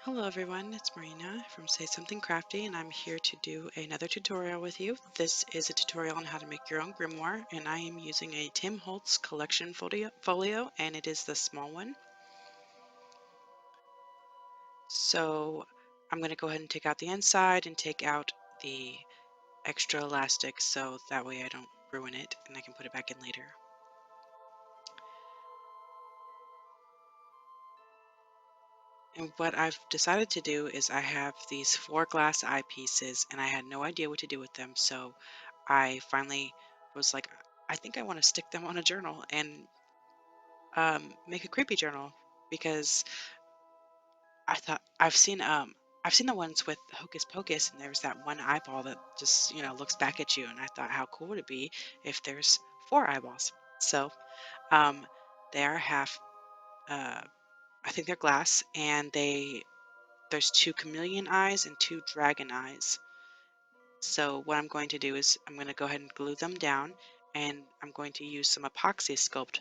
Hello everyone, it's Marina from Say Something Crafty, and I'm here to do another tutorial with you. This is a tutorial on how to make your own grimoire, and I am using a Tim Holtz collection folio, and it is the small one. So I'm going to go ahead and take out the inside and take out the extra elastic so that way I don't ruin it and I can put it back in later. And what I've decided to do is I have these 4 glass eye pieces and I had no idea what to do with them, so I finally was like, I think I want to stick them on a journal and make a creepy journal, because I thought I've seen the ones with Hocus Pocus, and there's that one eyeball that just looks back at you, and I thought how cool would it be if there's 4 eyeballs. So um, they are half. Uh, I think they're glass, and there's 2 chameleon eyes and 2 dragon eyes. So what I'm going to do is I'm going to go ahead and glue them down, and I'm going to use some epoxy sculpt,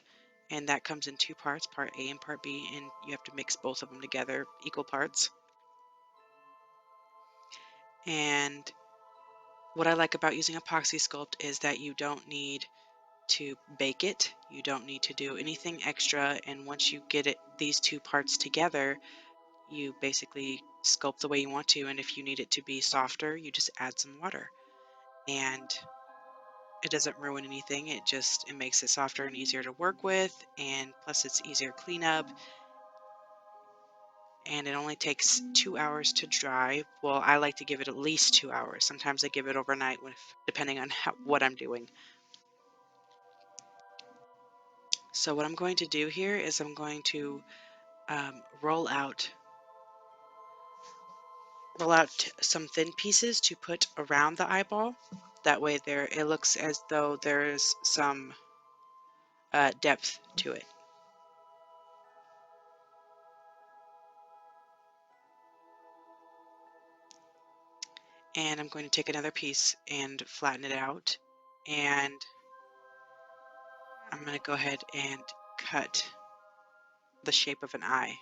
and that comes in 2 parts, part A and part B, and you have to mix both of them together equal parts. And what I like about using epoxy sculpt is that you don't need to bake it, you don't need to do anything extra, and once you get these 2 parts together, you basically sculpt the way you want to, and if you need it to be softer, you just add some water. And it doesn't ruin anything, it makes it softer and easier to work with, and plus it's easier cleanup, and it only takes 2 hours to dry. Well, I like to give it at least 2 hours. Sometimes I give it overnight depending on what I'm doing. So what I'm going to do here is I'm going to roll out some thin pieces to put around the eyeball. That way it looks as though there's some depth to it. And I'm going to take another piece and flatten it out, and I'm going to go ahead and cut the shape of an eye.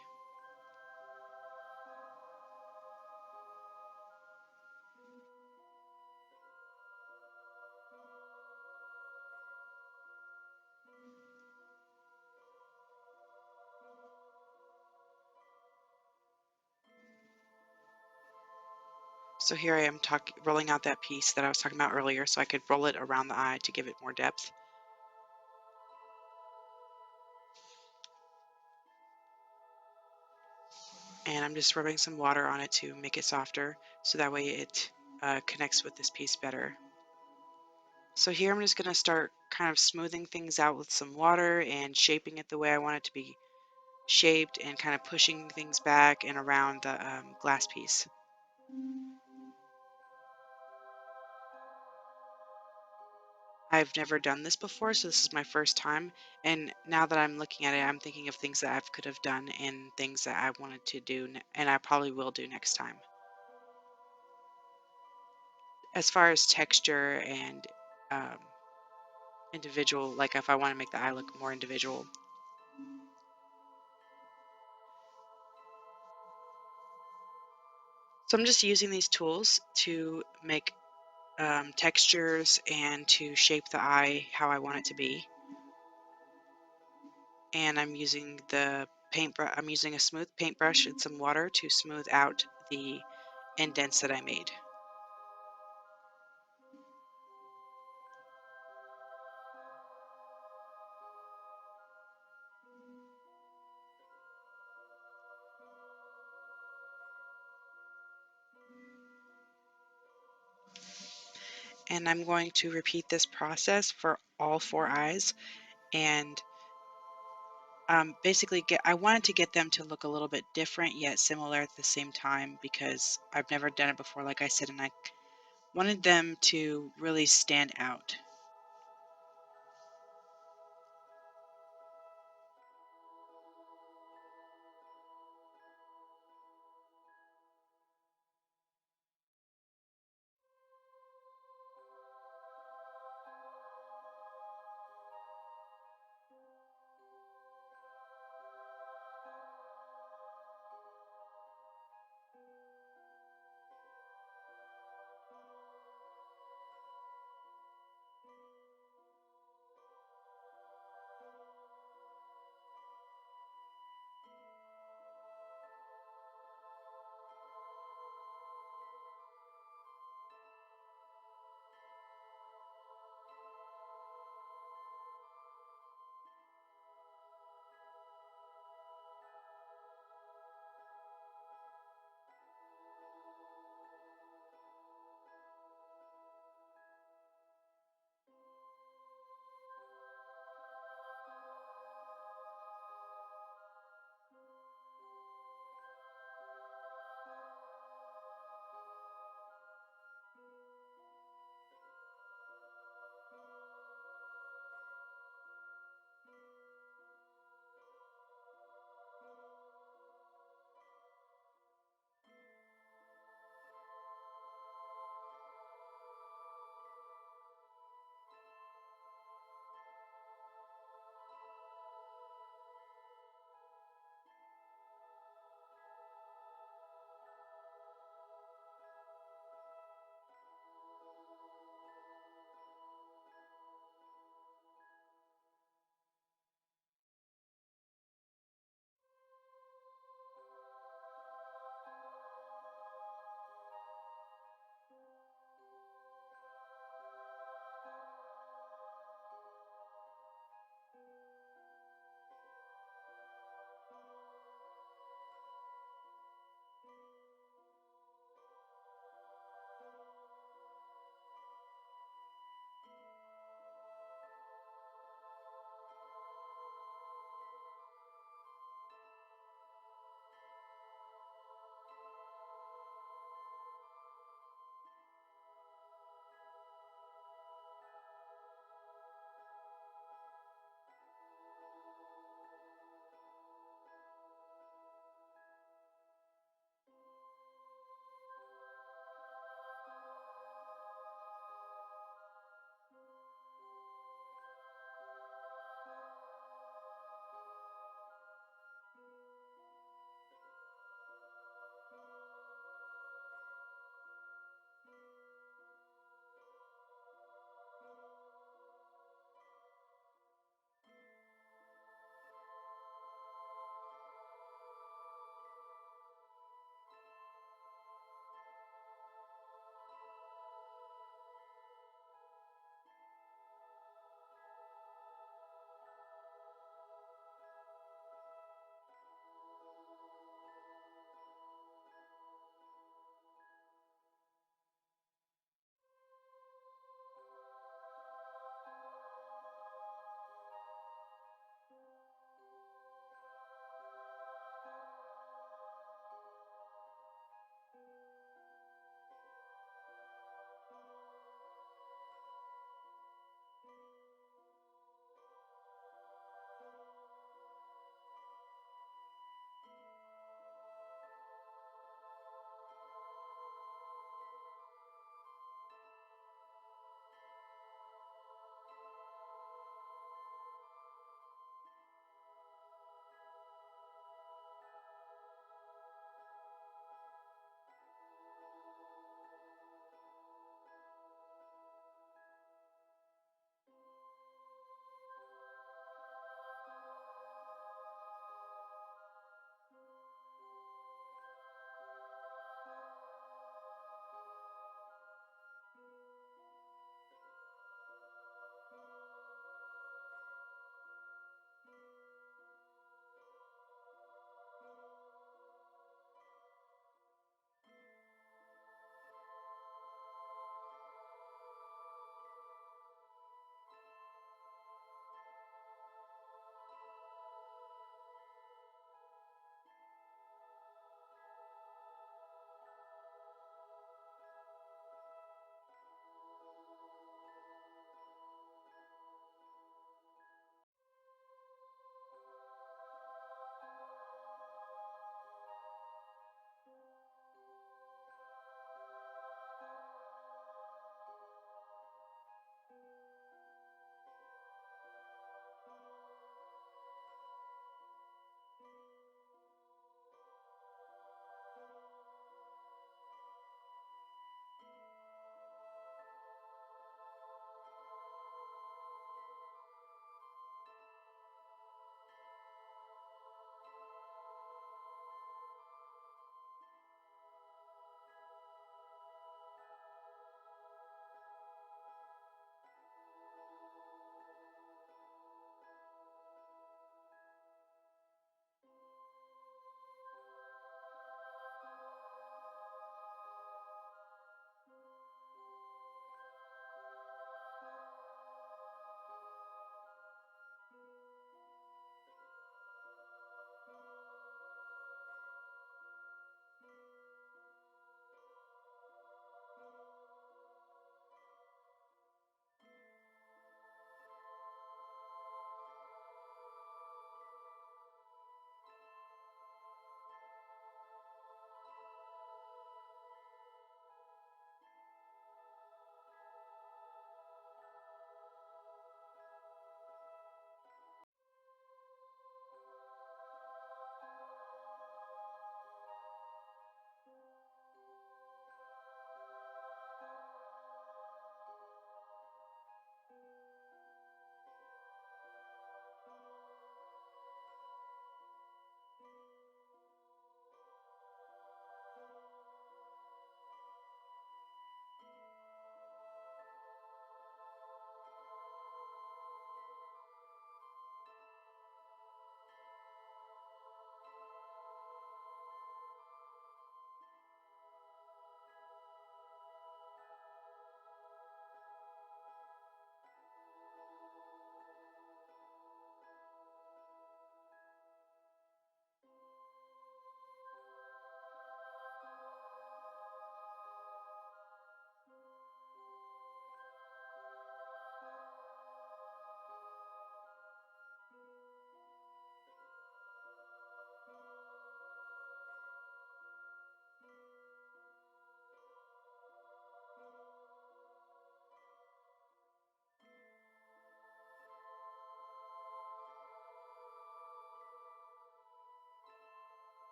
So here I am rolling out that piece that I was talking about earlier so I could roll it around the eye to give it more depth. And I'm just rubbing some water on it to make it softer so that way it connects with this piece better. So here I'm just going to start kind of smoothing things out with some water and shaping it the way I want it to be shaped, and kind of pushing things back and around the glass piece. I've never done this before, so this is my first time, and now that I'm looking at it, I'm thinking of things that I could have done and things that I wanted to do, and I probably will do next time. As far as texture and um, individual, like if I want to make the eye look more individual. So I'm just using these tools to make textures and to shape the eye how I want it to be. And I'm using I'm using a smooth paintbrush and some water to smooth out the indents that I made. And I'm going to repeat this process for all 4 eyes, and basically I wanted to get them to look a little bit different yet similar at the same time, because I've never done it before, like I said, and I wanted them to really stand out.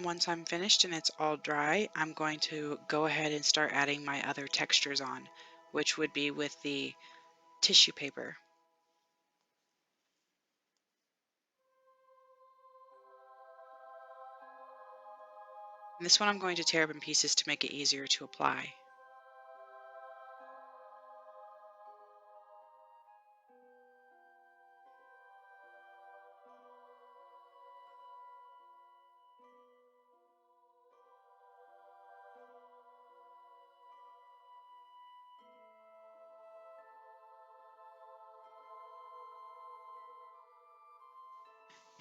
Once I'm finished and it's all dry, I'm going to go ahead and start adding my other textures on, which would be with the tissue paper. And this one I'm going to tear up in pieces to make it easier to apply.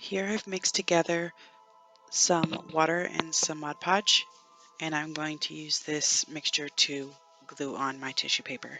Here I've mixed together some water and some Mod Podge, and I'm going to use this mixture to glue on my tissue paper.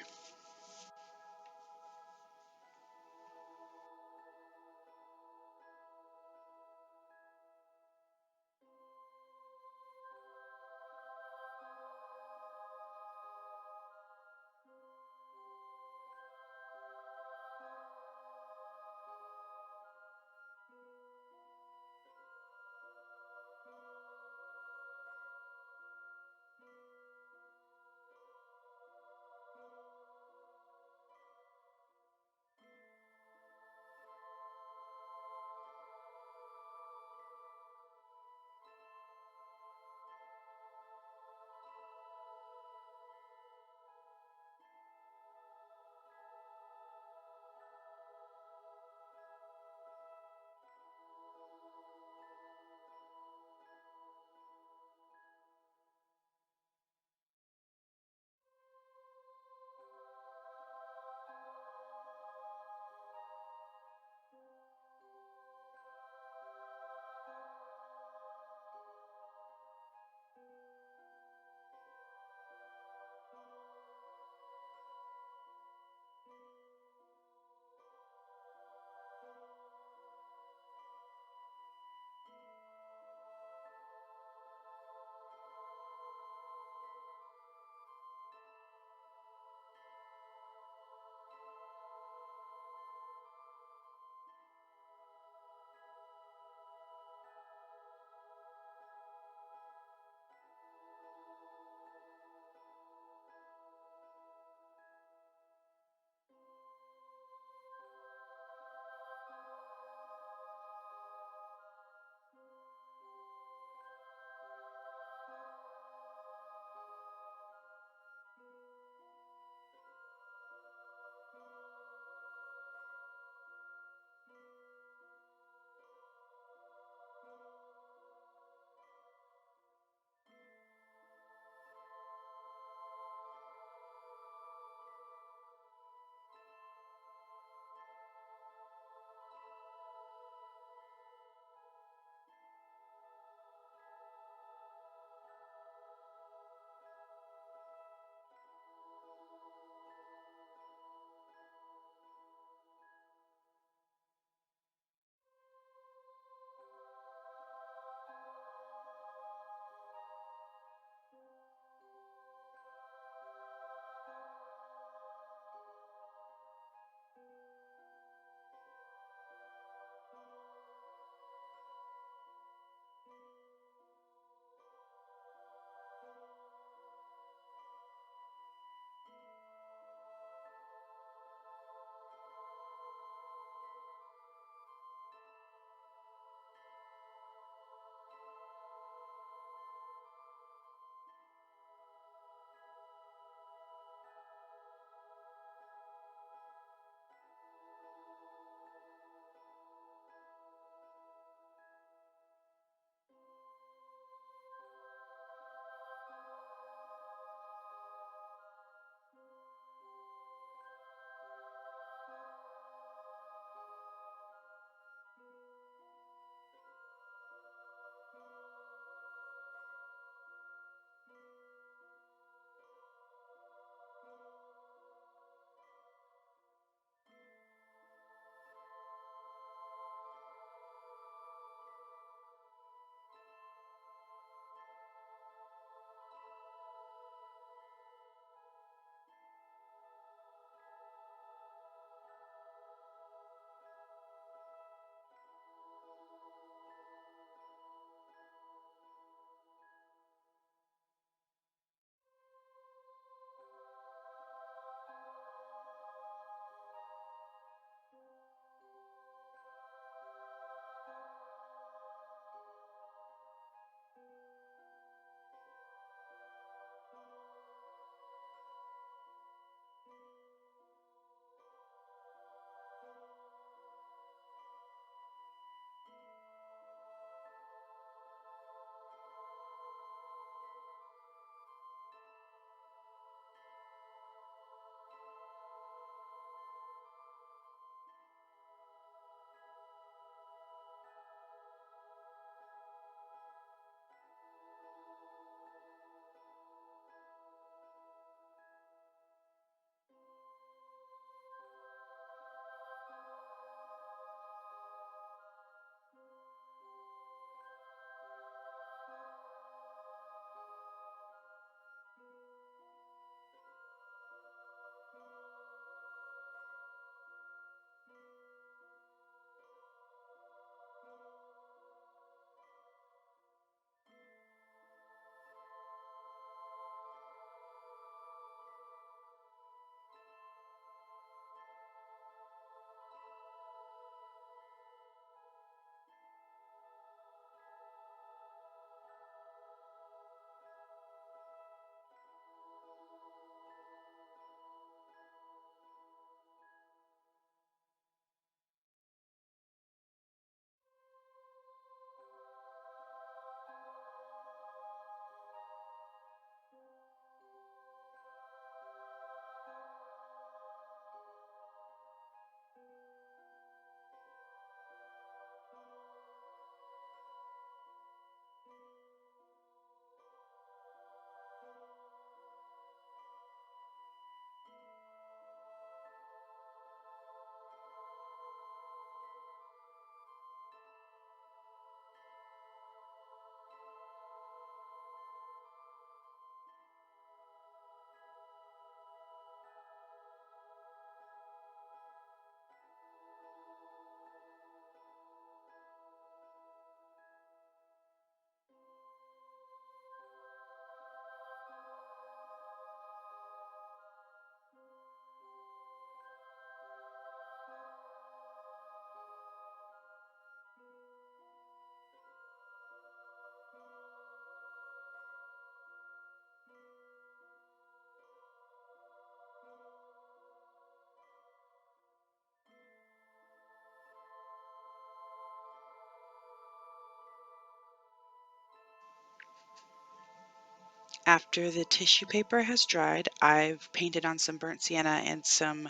After the tissue paper has dried, I've painted on some burnt sienna and some,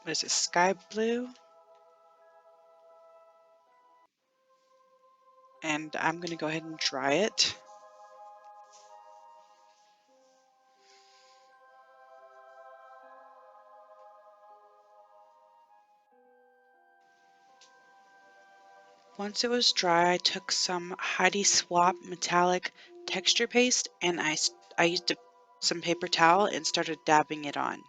what is it, sky blue? And I'm going to go ahead and dry it. Once it was dry, I took some Heidi Swap metallic texture paste and I used some paper towel and started dabbing it on.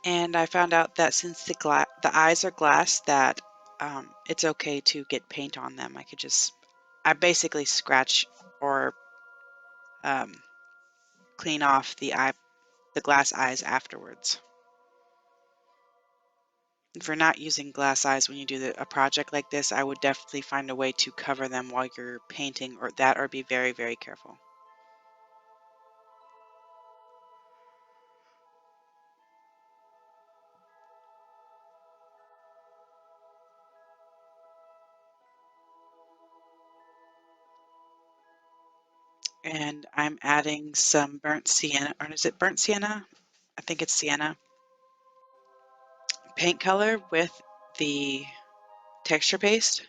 And I found out that since the eyes are glass, that it's okay to get paint on them. I basically scratch or um, clean off the glass eyes afterwards. If you're not using glass eyes when you do a project like this, I would definitely find a way to cover them while you're painting, or be very, very careful. And I'm adding some burnt sienna, or is it burnt sienna? I think it's sienna paint color with the texture paste.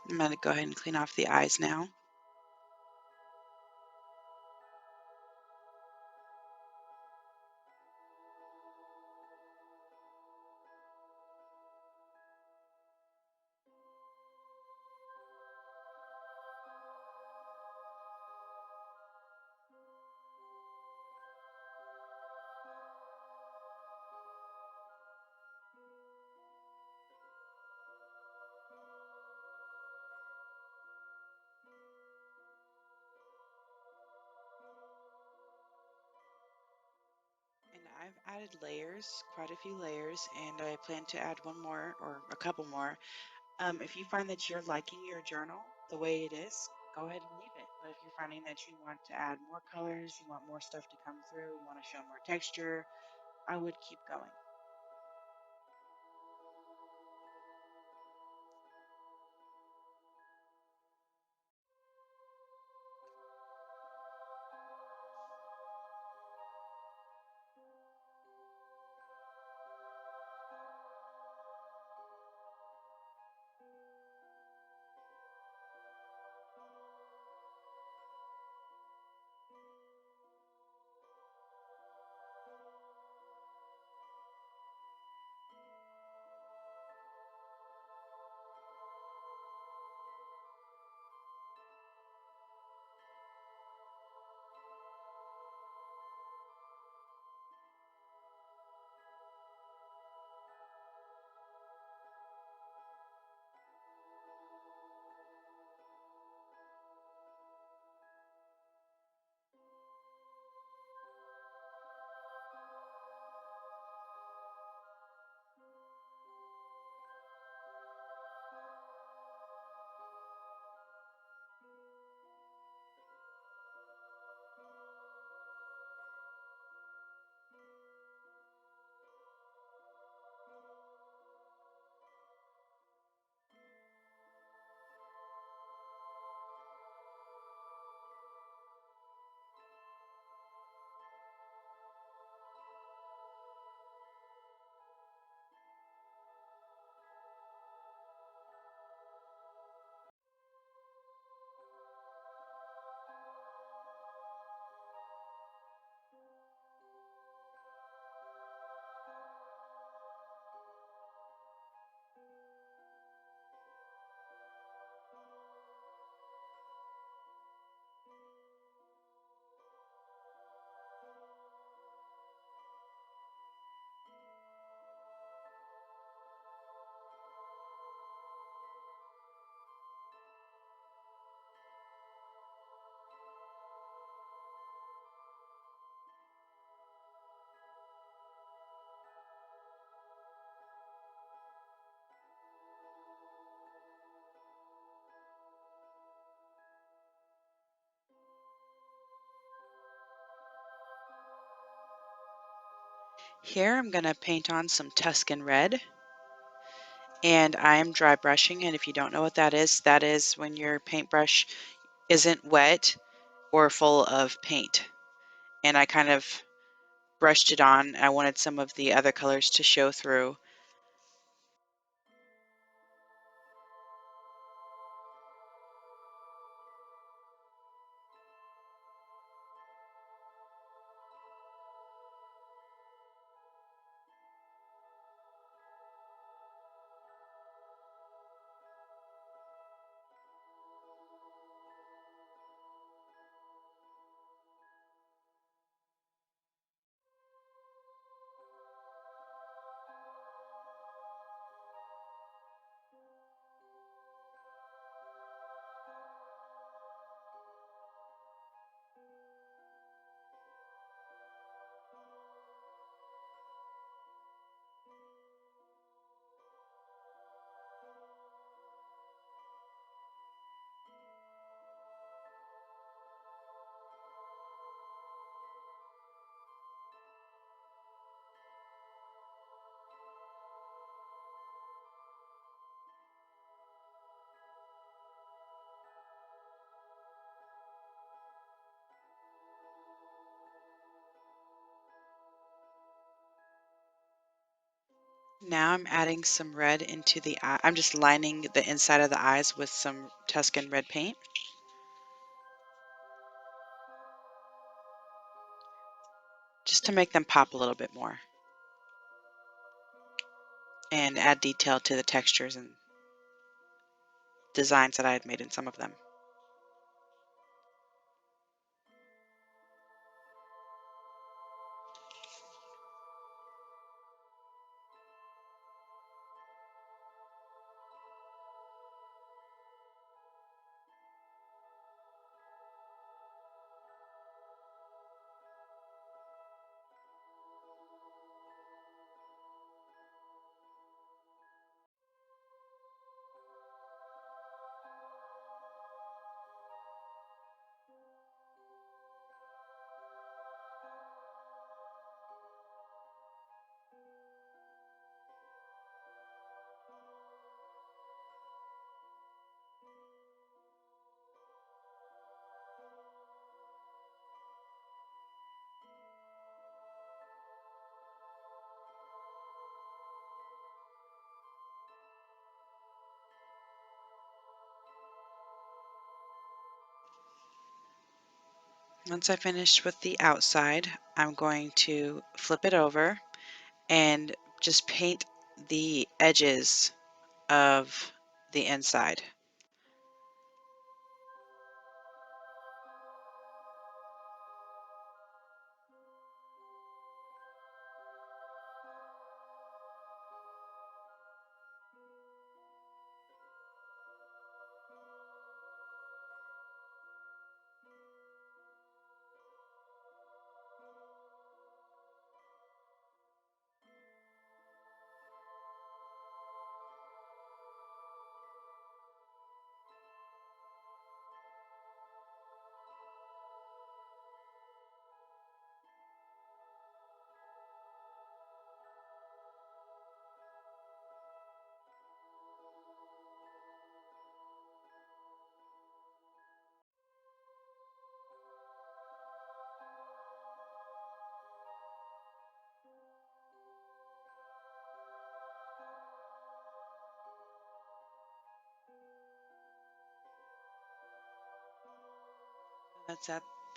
I'm going to go ahead and clean off the eyes now. And I've added layers, quite a few layers, and I plan to add one more or a couple more. If you find that you're liking your journal the way it is, go ahead and leave it. But if you're finding that you want to add more colors, you want more stuff to come through, you want to show more texture, I would keep going. Here I'm going to paint on some Tuscan red, and I am dry brushing, and if you don't know what that is when your paintbrush isn't wet or full of paint. And I kind of brushed it on. I wanted some of the other colors to show through. Now I'm adding some red into the eye. I'm just lining the inside of the eyes with some Tuscan red paint. Just to make them pop a little bit more and add detail to the textures and designs that I had made in some of them. Once I finish with the outside, I'm going to flip it over and just paint the edges of the inside.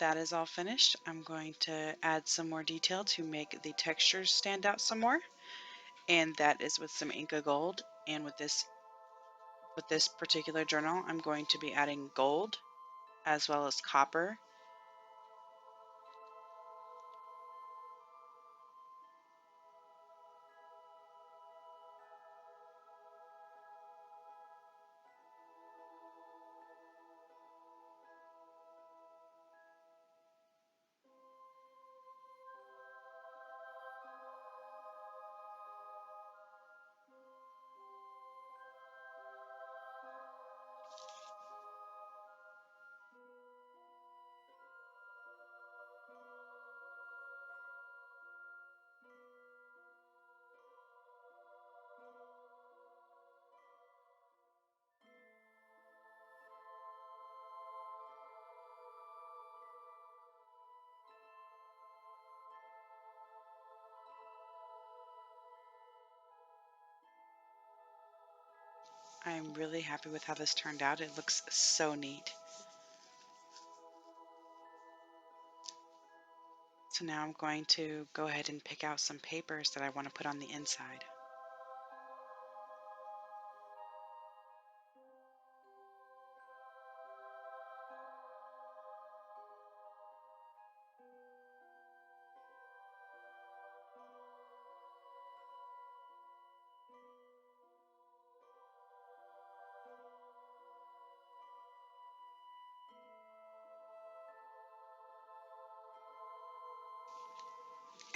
That is all finished. I'm going to add some more detail to make the textures stand out some more, and that is with some Inca Gold. And with this particular journal, I'm going to be adding gold as well as copper. I'm really happy with how this turned out. It looks so neat. So now I'm going to go ahead and pick out some papers that I want to put on the inside.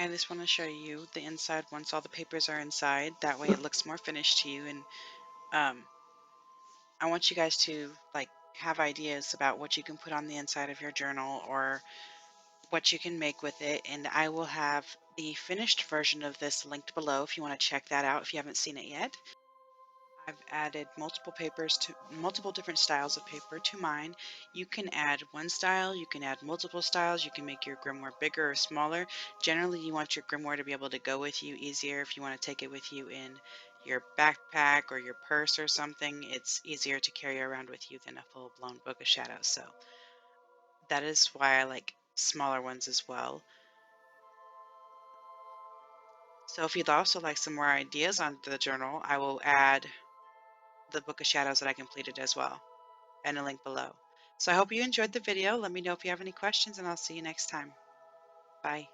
I just want to show you the inside once all the papers are inside. That way it looks more finished to you. And um, I want you guys to like have ideas about what you can put on the inside of your journal or what you can make with it. And I will have the finished version of this linked below if you want to check that out if you haven't seen it yet. I've added multiple different styles of paper to mine. You can add one style, you can add multiple styles, you can make your grimoire bigger or smaller. Generally, you want your grimoire to be able to go with you easier. If you want to take it with you in your backpack or your purse or something, it's easier to carry around with you than a full-blown book of shadows. So that is why I like smaller ones as well. So if you'd also like some more ideas on the journal, I will add the book of shadows that I completed as well, and a link below. So I hope you enjoyed the video. Let me know if you have any questions, and I'll see you next time. Bye.